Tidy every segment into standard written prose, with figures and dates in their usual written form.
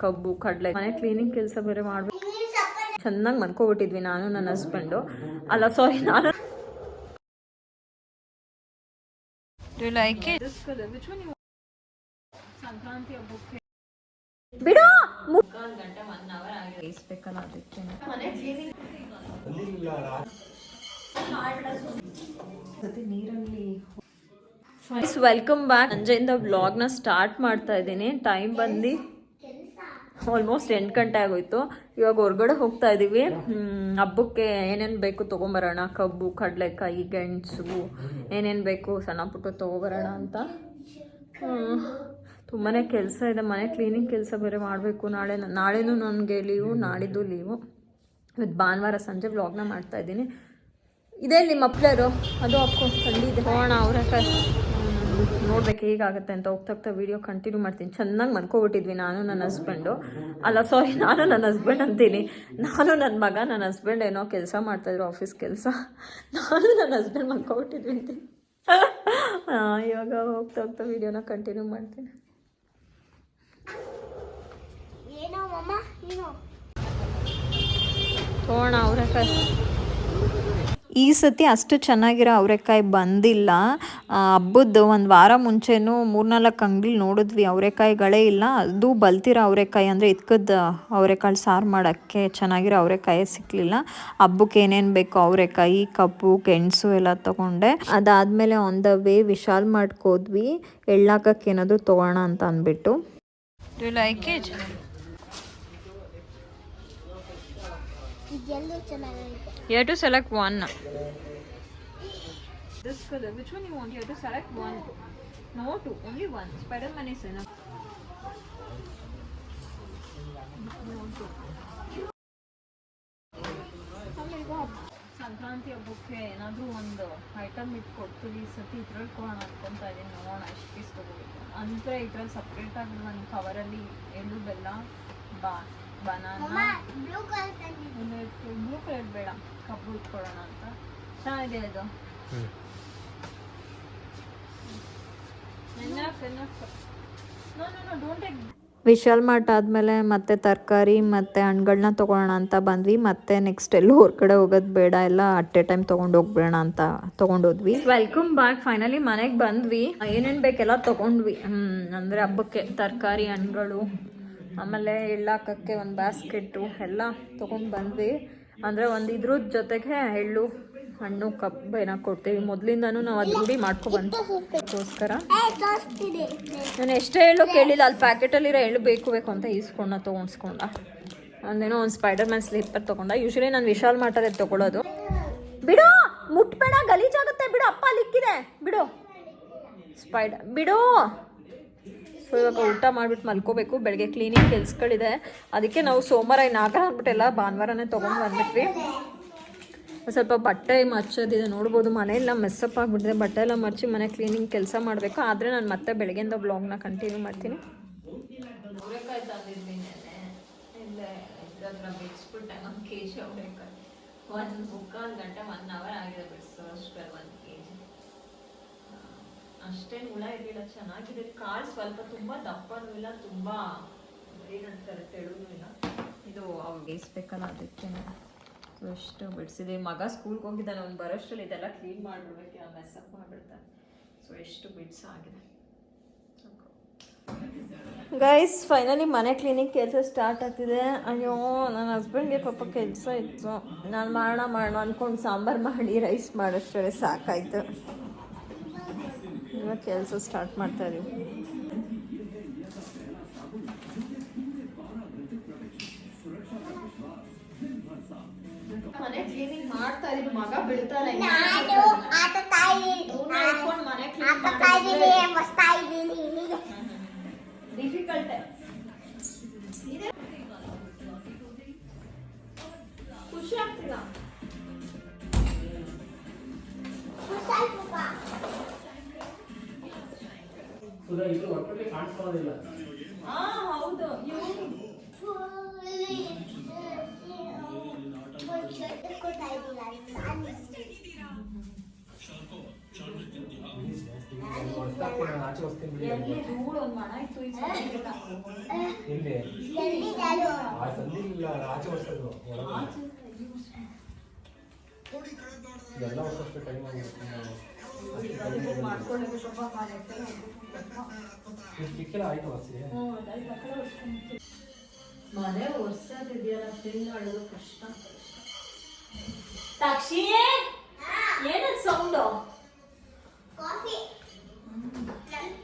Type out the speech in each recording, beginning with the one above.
ಕಬ್ಬು ಕಡಲೆ ಮನೆ ಕ್ಲೀನಿಂಗ್ ಕೆಲಸ ಬೇರೆ ಮಾಡ್ಬೇಕು. ಚೆನ್ನಾಗಿ ಮನ್ಕೋಬಿಟ್ಟಿದ್ವಿ ನಾನು ನನ್ನ ಹಸ್ಬೆಂಡು. ಅಲ್ಲ ಸಾರಿ, ನಾನು ಸಂಕ್ರಾಂತಿ ಹಬ್ಬಕ್ಕೆ ಬಿಡು 1 ಗಂಟೆ 1 ಅವರ್ ಆಗಿ ಬೇಯಿಸ್ಬೇಕಲ್ಲ, ಅದಕ್ಕೆ ನೀರಲ್ಲಿ. Welcome back. ಸಂಜೆಯಿಂದ ವ್ಲಾಗ್ನ ಸ್ಟಾರ್ಟ್ ಮಾಡ್ತಾ ಇದ್ದೀನಿ. ಟೈಮ್ ಬಂದು ಆಲ್ಮೋಸ್ಟ್ 8 ಗಂಟೆ ಆಗೋಯ್ತು. ಇವಾಗ ಹೊರಗಡೆ ಹೋಗ್ತಾ ಇದ್ದೀವಿ. ಹಬ್ಬಕ್ಕೆ ಏನೇನು ಬೇಕು ತೊಗೊಂಬರೋಣ, ಕಬ್ಬು ಕಡಲೆಕಾಯಿ ಗೆಣಸು ಏನೇನು ಬೇಕು ಸಣ್ಣ ಪುಟ್ಟ ತೊಗೊಬರೋಣ ಅಂತ. ತುಂಬಾ ಕೆಲಸ ಇದೆ. ಮನೆ ಕ್ಲೀನಿಂಗ್ ಕೆಲಸ ಬೇರೆ ಮಾಡಬೇಕು. ನಾಳೆನೂ ನನಗೆ ಲೀವು, ನಾಡಿದ್ದು ಲೀವು. ಇವತ್ತು ಭಾನುವಾರ ಸಂಜೆ ವ್ಲಾಗ್ನ ಮಾಡ್ತಾ ಇದ್ದೀನಿ. ಇದೇ ನಿಮ್ಮ ಮಪ್ಲರು ಅದು ಹಾಕ್ಕೊಂಡು ತಂದಿದೆ ಹೋಗೋಣ. ಅವರೆಕಾಯಿ ನೋಡ್ಬೇಕು ಹೇಗಾಗುತ್ತೆ ಅಂತ. ಹೋಗ್ತಾ ವೀಡಿಯೋ ಕಂಟಿನ್ಯೂ ಮಾಡ್ತೀನಿ. ಚೆನ್ನಾಗಿ ಮನ್ಕೋಬಿಟ್ಟಿದ್ವಿ ನಾನು ನನ್ನ ಹಸ್ಬೆಂಡು. ಅಲ್ಲ ಸಾರಿ, ನಾನು ನನ್ನ ಹಸ್ಬೆಂಡ್ ಅಂತೀನಿ. ನಾನು ನನ್ನ ಮಗ, ನನ್ನ ಹಸ್ಬೆಂಡ್ ಏನೋ ಕೆಲಸ ಮಾಡ್ತಾಯಿದ್ರು, ಆಫೀಸ್ ಕೆಲಸ. ನಾನು ನನ್ನ ಹಸ್ಬೆಂಡ್ ಮನ್ಕೋಬಿಟ್ಟಿದ್ವಿ ಅಂತೀನಿ. ಇವಾಗ ಹೋಗ್ತಾ ವೀಡಿಯೋನ ಕಂಟಿನ್ಯೂ ಮಾಡ್ತೀನಿ. ಹೋಗೋಣ ಅವರೆಕಾಯಿ. ಈ ಸತಿ ಅಷ್ಟು ಚೆನ್ನಾಗಿರೋ ಅವರೆಕಾಯಿ ಬಂದಿಲ್ಲ. ಹಬ್ಬದ್ದು 1 ವಾರ ಮುಂಚೆನೂ 3-4 ಅಂಗಡಿ ನೋಡಿದ್ವಿ, ಅವರೆಕಾಯಿಗಳೇ ಇಲ್ಲ. ಅದು ಬಲ್ತಿರೋ ಅವರೆಕಾಯಿ ಅಂದರೆ ಇದ್ಕದ್ದು ಅವರೆಕಾಳು ಸಾರು ಮಾಡೋಕ್ಕೆ ಚೆನ್ನಾಗಿರೋ ಅವರೆಕಾಯಿ ಸಿಕ್ಕಲಿಲ್ಲ. ಹಬ್ಬಕ್ಕೆ ಏನೇನು ಬೇಕು ಅವರೆಕಾಯಿ, ಕಬ್ಬು, ಗೆಣಸು ಎಲ್ಲ ತೊಗೊಂಡೆ. ಅದಾದಮೇಲೆ ಆನ್ ದ ವೇ ವಿಶಾಲ್ ಮಾಡ್ಕೋದ್ವಿ, ಎಳ್ಳಾಕಕ್ಕೆ ಏನಾದರೂ ತೊಗೋಣ ಅಂತ ಅಂದ್ಬಿಟ್ಟು. You have to select one. This color, which one you want? You have to select one. No, two, only one. Spider-Man is enough. Sankranti ಹಬ್ಬಕ್ಕೆ ಏನಾದರೂ ಒಂದು ಐಟಮ್ ಇಟ್ಕೊಡ್ತೀವಿ. ಸತಿ ಇದ್ರಲ್ಲಿ ಕೊಡೋಣ ಅನ್ಕೊಂತ ಇದ್ದೀನಿ. ನೋಡೋಣ ಎಷ್ಟು ಪೀಸ್ ತೊಗೋಬೇಕು ಅಂದರೆ. ಇದ್ರಲ್ಲಿ ಸಪ್ರೇಟಾಗಿ ಒಂದು ಕವರಲ್ಲಿ ಎಳ್ಳು ಬೆಲ್ಲ ಬನಾನಾ, ಬ್ಲೂ ಕಲರ್ ಬೇಡ, ಕಬ್ಬು ಇಟ್ಕೊಳ್ಳೋಣ ಅಂತ. ಚೆನ್ನಾಗಿದೆ ಇದು. ವಿಶಾಲ್ ಮಾರ್ಟ್ ಆದಮೇಲೆ ಮತ್ತೆ ತರಕಾರಿ ಮತ್ತು ಹಣ್ಗಳನ್ನ ತೊಗೊಳ್ಳೋಣ ಅಂತ ಬಂದ್ವಿ. ಮತ್ತೆ ನೆಕ್ಸ್ಟ್ ಎಲ್ಲೂ ಹೊರಗಡೆ ಹೋಗೋದು ಬೇಡ, ಎಲ್ಲ ಅಟ್ ಎ ಟೈಮ್ ತೊಗೊಂಡು ಹೋಗ್ಬೇಡ ಅಂತ ತೊಗೊಂಡೋದ್ವಿ. Welcome back. ಫೈನಲಿ ಮನೆಗೆ ಬಂದ್ವಿ. ಏನೇನು ಬೇಕೆಲ್ಲ ತೊಗೊಂಡ್ವಿ. ಅಂದರೆ ಹಬ್ಬಕ್ಕೆ ತರಕಾರಿ, ಹಣ್ಗಳು, ಆಮೇಲೆ ಎಳ್ಳಾಕಕ್ಕೆ ಒಂದು ಬ್ಯಾಸ್ಕೆಟು ಎಲ್ಲ ತೊಗೊಂಡು ಬಂದ್ವಿ. ಅಂದರೆ ಒಂದು ಇದ್ರ ಜೊತೆಗೆ ಎಳ್ಳು, ಹಣ್ಣು, ಕಬ್ಬು ಏನೋ ಕೊಡ್ತೀವಿ. ಮೊದಲಿಂದನೂ ನಾವು ಅದು ರೂಢಿ ಮಾಡ್ಕೊಬಂದಕ್ಕೋಸ್ಕರ ನಾನು ಎಷ್ಟೇ ಎಳ್ಳು ಕೇಳಿಲ್ಲ. ಅಲ್ಲಿ ಪ್ಯಾಕೆಟಲ್ಲಿರೋ ಎಳ್ಳು ಬೇಕು ಅಂತ ಈಸ್ಕೊಂಡ ತೊಗೊಂಡ್ಸ್ಕೊಂಡ. ಒಂದೇನೋ ಒಂದು ಸ್ಪೈಡರ್-ಮ್ಯಾನ್ ಸ್ಲೀಪರ್ ತೊಗೊಂಡ. ಯೂಶ್ವಲಿ ನಾನು ವಿಶಾಲ್ ಮಾರ್ಟಲ್ಲೇ ತೊಗೊಳ್ಳೋದು. ಬಿಡು, ಮುಟ್ಬೇಡ, ಗಲೀಜಾಗುತ್ತೆ. ಬಿಡು, ಅಪ್ಪ ಅಲ್ಲಿಕ್ಕಿದೆ, ಬಿಡು ಬಿಡು. ಸೊ ಇವಾಗ ಊಟ ಮಾಡಿಬಿಟ್ಟು ಮಲ್ಕೋಬೇಕು. ಬೆಳಗ್ಗೆ ಕ್ಲೀನಿಂಗ್ ಕೆಲ್ಸಗಳಿದೆ, ಅದಕ್ಕೆ ನಾವು ಸೋಮವಾರ ಆಗಲ್ಲ ಅಂದ್ಬಿಟ್ಟೆಲ್ಲ ಭಾನುವಾರನೇ ತೊಗೊಂಡು ಬಂದ್ಬಿಟ್ವಿ. ಸ್ವಲ್ಪ ಬಟ್ಟೆ ಮಚ್ಚೋದಿದೆ ನೋಡ್ಬೋದು. ಮನೆಯೆಲ್ಲ ಮೆಸ್ಸಪ್ ಆಗಿಬಿಟ್ಟಿದೆ. ಬಟ್ಟೆ ಎಲ್ಲ ಮಚ್ಚಿ ಮನೆ ಕ್ಲೀನಿಂಗ್ ಕೆಲಸ ಮಾಡಬೇಕು. ಆದರೆ ನಾನು ಮತ್ತೆ ಬೆಳಗ್ಗೆಯಿಂದ ಬ್ಲಾಗ್ನ ಕಂಟಿನ್ಯೂ ಮಾಡ್ತೀನಿ. ಅವರೆಕಾಯಿ ತಂದಿದ್ದೀನಿ, ಬಿಡಿಸ್ಬಿಟ್ಟೆ 1 kg ಅವರೆಕಾಯಿ. 1.25 ಗಂಟೆ 1 ಅವರ್ ಆಗಿದೆ ಬಿಡಿಸೋ ಅಷ್ಟೇ. 1 kg ಅಷ್ಟೇನು ಹುಳ ಇರಲಿಲ್ಲ, ಚೆನ್ನಾಗಿದೆ. ಕಾಳು ಸ್ವಲ್ಪ ತುಂಬ ದಪ್ಪನೂ ಇಲ್ಲ, ತುಂಬ ಏನಂತಾರೆ ತೆಳುನೂ ಇಲ್ಲ. ಇದು ಅವ್ರು ಬೇಯಿಸ್ಬೇಕಲ್ಲ, ಅದಕ್ಕೆ ಎಷ್ಟು ಬಿಡಿಸಿದೆ. ಮಗ ಸ್ಕೂಲ್ಗೆ ಹೋಗಿದ್ದಾನೆ, ಅವ್ನು ಬರೋಷ್ಟರಲ್ಲಿ ಇದೆಲ್ಲ ಕ್ಲೀನ್ ಮಾಡಿಬಿಡ್ಬೇಕು, ಅವ್ನು ಮೆಸ್ಸಪ್ ಮಾಡಿಬಿಡ್ತಾನೆ. ಸೊ ಎಷ್ಟು ಬಿಡಿಸಾಗಿದೆ. ಗೈಸ್ ಫೈನಲಿ ಮನೆ ಕ್ಲೀನಿಂಗ್ ಕೆಲಸ ಸ್ಟಾರ್ಟ್ ಆಗ್ತಿದೆ. ಅಯ್ಯೋ, ನನ್ನ ಹಸ್ಬೆಂಡ್ಗೆ ಪಾಪ ಕೆಲಸ ಇತ್ತು. ನಾನು ಮಾಡೋಣ ಅಂದ್ಕೊಂಡು ಸಾಂಬಾರು ಮಾಡಿ ರೈಸ್ ಮಾಡೋಷ್ಟೇ ಸಾಕಾಯಿತು. ಇವಾಗ ಕೆಲಸ ಸ್ಟಾರ್ಟ್ ಮಾಡ್ತಾ ಇದೀವಿ. ಮನೆ ಕ್ಲೀನಿಂಗ್ ಮಾಡ್ತಾ ಇದೀವಿ. ಮಗ ಬಿಡ್ತಾ ಇಲ್ಲ. ಡಿಫಿಕಲ್ಟ್ ಖುಷಿ ಆಗ್ತಿಲ್ಲ. ಹೌದು, ತಂದಿಲ್ಲ ಆಚೆ ವರ್ಷದ್ದು ಎಲ್ಲ ವರ್ಷ ಟೈಮ್ ಆಗಿರುತ್ತೆ ಚಿಕ್ಕೆಲ್ಲ ಆಯ್ತು ವಾಸಿ ಮನೆ ಒರ್ಸೋದಿದೆಯಲ್ಲ ತಿಂಗಳು ಕಷ್ಟ. ಸಾಕ್ಷಿ ಏನದು ಸೌಂಡು? ಕಾಫಿ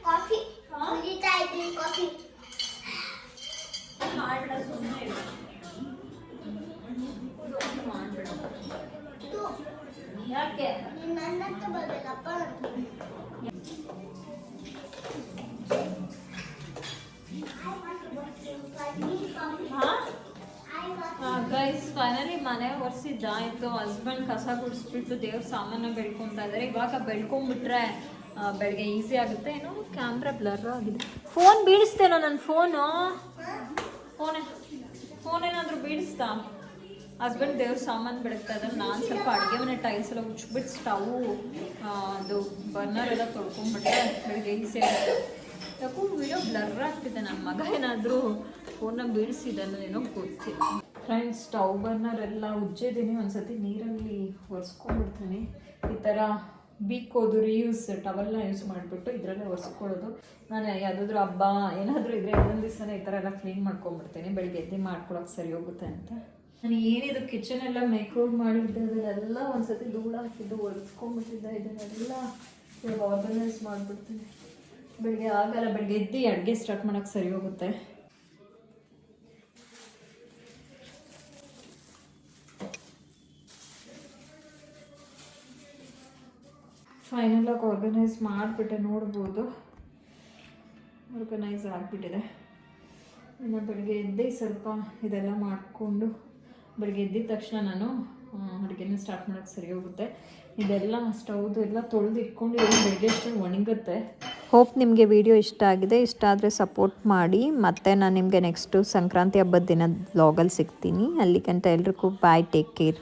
ಕಾಫಿ ಕುಡಿತಾ ಇದ್ದೀನಿ. ಕಾಫಿ ಮಾಡ್ಬೇಡ, ಸುಮ್ಮನೆ ಮಾಡ್ಬೇಡ. ಯಾಕೆ ನನ್ನ ಹತ್ರ ಬರ್ಬೇಕಪ್ಪ. ಗೈಸ್ ಫೈನಲಿ ಮನೆ ಒರೆಸಿದ್ದಾಯಿತು. ಹಸ್ಬೆಂಡ್ ಕಸ ಗುಡಿಸ್ಬಿಟ್ಟು ದೇವ್ರ ಸಾಮಾನ ಬೆಳ್ಕೊತಾ ಇದ್ದಾರೆ. ಇವಾಗ ಬೆಳ್ಕೊಂಡ್ಬಿಟ್ರೆ ಬೆಳಗ್ಗೆ ಈಸಿ ಆಗುತ್ತೆ. ಏನೋ ಕ್ಯಾಮ್ರಾ ಬ್ಲರ್ ಆಗಿದೆ. ಫೋನ್ ಬೀಳಿಸ್ತೇನೋ ನನ್ನ ಫೋನ್ ಏನಾದರೂ ಬೀಳಿಸ್ತಾ? ಹಸ್ಬೆಂಡ್ ದೇವ್ರ ಸಾಮಾನು ಬೆಳಗ್ತಾ ಇದ್ದಾರೆ. ನಾನು ಸ್ವಲ್ಪ ಅಡುಗೆ ಮನೆ ಟೈಲ್ಸ್ ಎಲ್ಲ ಉಚ್ಬಿಟ್ಟು ಸ್ಟವ್ ಅದು ಬರ್ನರ್ ಎಲ್ಲ ತೊಳ್ಕೊಂಡ್ಬಿಟ್ರೆ ಬೆಳಗ್ಗೆ ಈಸಿ ಆಗುತ್ತೆ. ಯಾಕೋ ವಿಡಿಯೋ ಬ್ಲರ್ ಆಗ್ತಿದೆ. ನನ್ನ ಮಗ ಏನಾದರೂ ಫೋನ್ನ ಬೀಳಿಸಿದ್ದಾನೇನೋ ಗೊತ್ತಿಲ್ಲ. ಫ್ರೆಂಡ್ಸ್, ಸ್ಟವ್ ಬರ್ನರ್ ಎಲ್ಲ ಉಜ್ಜಿದ್ದೀನಿ. ಒಂದ್ಸತಿ ನೀರಲ್ಲಿ ಒರೆಸ್ಕೊಂಡ್ಬಿಡ್ತೀನಿ. ಈ ಥರ ಬೀಕೋದು ರೀಯೂಸ್ ಟವಲ್ನ ಯೂಸ್ ಮಾಡಿಬಿಟ್ಟು ಇದರಲ್ಲೇ ಒರೆಸ್ಕೊಳ್ಳೋದು. ನಾನು ಯಾವುದಾದ್ರೂ ಹಬ್ಬ ಏನಾದರೂ ಇದ್ದರೆ ಇನ್ನೊಂದು ದಿವಸನೇ ಈ ಥರ ಎಲ್ಲ ಕ್ಲೀನ್ ಮಾಡ್ಕೊಂಡ್ಬಿಡ್ತೀನಿ, ಬೆಳಿಗ್ಗೆ ಎದ್ದು ಮಾಡ್ಕೊಳಕ್ಕೆ ಸರಿ ಹೋಗುತ್ತೆ ಅಂತ. ನಾನು ಏನಿದು ಕಿಚನ್ ಎಲ್ಲ ಮೇಕ್ಓವರ್ ಮಾಡಿದ್ದೆ ಅದನ್ನೆಲ್ಲ ಒಂದ್ಸತಿ ಧೂಳು ಹಾಕಿದ್ದು ಒರೆಸ್ಕೊಂಡ್ಬಿಟ್ಟಿದ್ದೆ. ಇದನ್ನೆಲ್ಲ ಇವಾಗ ಆರ್ಗನೈಸ್ ಮಾಡಿಬಿಡ್ತೀನಿ. ಬೆಳಿಗ್ಗೆ ಆಗಲ್ಲ, ಬೆಳಿಗ್ಗೆ ಎದ್ದು ಅಡುಗೆ ಸ್ಟಾರ್ಟ್ ಮಾಡೋಕ್ಕೆ ಸರಿ ಹೋಗುತ್ತೆ. ಫೈನಲಾಗಿ ಆರ್ಗನೈಸ್ ಮಾಡಿಬಿಟ್ಟೆ, ನೋಡ್ಬೋದು ಆರ್ಗನೈಸ್ ಆಗಿಬಿಟ್ಟಿದೆ. ಇನ್ನು ಬೆಳಗ್ಗೆ ಎದ್ದೇ ಸ್ವಲ್ಪ ಇದೆಲ್ಲ ಮಾಡಿಕೊಂಡು ಬೆಳಗ್ಗೆ ಎದ್ದಿದ ತಕ್ಷಣ ನಾನು ಅಡುಗೆನ ಸ್ಟಾರ್ಟ್ ಮಾಡೋಕ್ಕೆ ಸರಿ ಹೋಗುತ್ತೆ. ಇದೆಲ್ಲ ಸ್ಟವ್ದು ಎಲ್ಲ ತೊಳೆದು ಇಟ್ಕೊಂಡು ಬೆಳಗ್ಗೆ ಅಷ್ಟು ಒಣಗುತ್ತೆ. ಹೋಪ್ ನಿಮಗೆ ವಿಡಿಯೋ ಇಷ್ಟ ಆಗಿದೆ. ಇಷ್ಟ ಆದರೆ ಸಪೋರ್ಟ್ ಮಾಡಿ. ಮತ್ತು ನಾನು ನಿಮಗೆ ನೆಕ್ಸ್ಟು ಸಂಕ್ರಾಂತಿ ಹಬ್ಬದ ದಿನದ ವ್ಲಾಗಲ್ಲಿ ಸಿಗ್ತೀನಿ. ಅಲ್ಲಿಗಂಟ ಎಲ್ರಿಗೂ ಬಾಯ್, ಟೇಕ್ ಕೇರ್.